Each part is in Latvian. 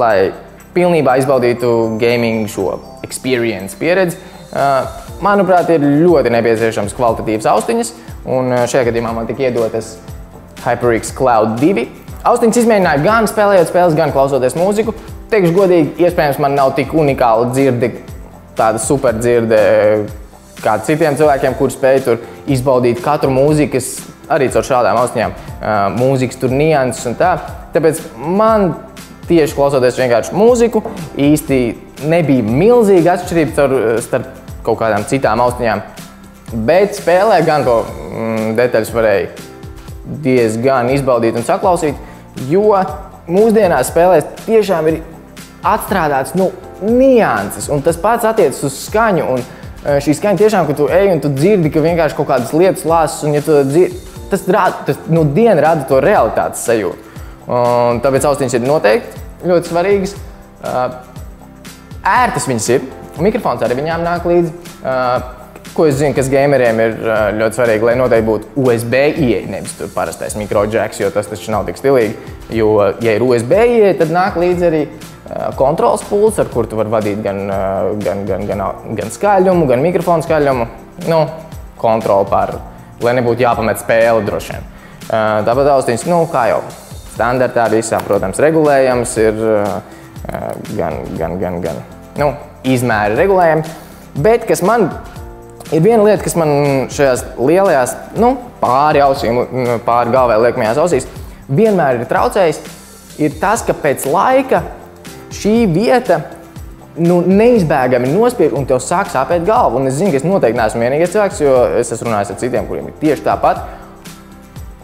lai pilnībā izbaudītu gaming šo pieredzi, manuprāt, ir ļoti nepieciešams kvalitatīvas austiņas, un šajā gadījumā man tika iedotas HyperX Cloud 2. Austiņas izmēģināju gan spēlējot spēles, gan klausoties mūziku. Teikšu godīgi, iespējams, man nav tik unikāla dzirde, tāda super dzirde kā citiem cilvēkiem, kuri spēj tur izbaudīt katru mūzikas, arī caur šādām austiņām, mūzikas tur nianses un tā. Tāpēc man tieši klausoties vienkārši mūziku, īsti nebija milzīga atšķirība starp kaut kādām citām austiņām. Bet spēlē gan to detaļas varēja diezgan izbaudīt un saklausīt, jo mūsdienās spēlēs tiešām ir atstrādāts nianses, un tas pats attiecas uz skaņu. Un šī skaņa tiešām, ka tu ej un tu dzirdi, ka vienkārši kaut kādas lietas lāsas, un ja tu dzirdi, tas dienu rada to realitātes sajūtu. Un tāpēc austiņas ir noteikti ļoti svarīgas. Ērtas viņas ir, mikrofons arī viņām nāk līdzi. Ko es zinu, kas gameriem ir ļoti svarīgi, lai noteikti būtu USB ieeja, nevis tur parastais micro-jacks, jo tas taču nav tik stilīgi. Jo, ja ir USB ieeja, tad nāk līdzi arī kontrols pults, ar kur tu vari vadīt gan skaļumu, gan mikrofonu skaļumu. Kontroli pār, lai nebūtu jāpamet spēle droši vien. Tāpat austiņas, kā jau standartā visā, protams, regulējams ir gan izmēri regulējami. Bet kas man ir viena lieta, kas man šajās lielajās, pāri ausīm, pāri galvai liekamajās ausīs, vienmēr ir traucējis, ir tas, ka pēc laika šī vieta neizbēgami nospiež un tev sāk sāpēt galva. Un es zinu, ka es noteikti neesmu vienīgais cilvēks, jo es esmu runājis ar citiem, kuriem ir tieši tāpat.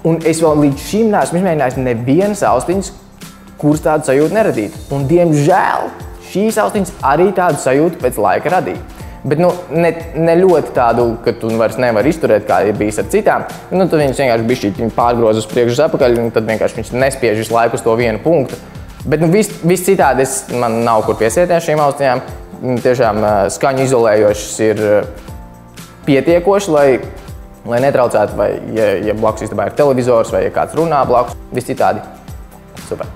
Un es vēl līdz šim neesmu izmēģinājis nevienas austiņas, kuras tādu sajūtu neradītu. Un, diemžēl, šīs austiņas arī tādu sajūtu pēc laika radīja. Bet ne ļoti tādu, ka tu vairs nevari izturēt, kā ir bijis ar citām. Tad viņas vienkārši bišķīt pārgroz uz priekšu uz apakaļ, un tad vienkārši viņas nespiež visu laiku uz to vienu punktu. Bet viss citādi man nav kur piesieties šīm austiņām. Tiešām skaņu izolējošas ir pietiekoši, lai netraucētu, vai ja blakus istabā ir televizors, vai ja kāds runā blakus. Viss citādi. Super.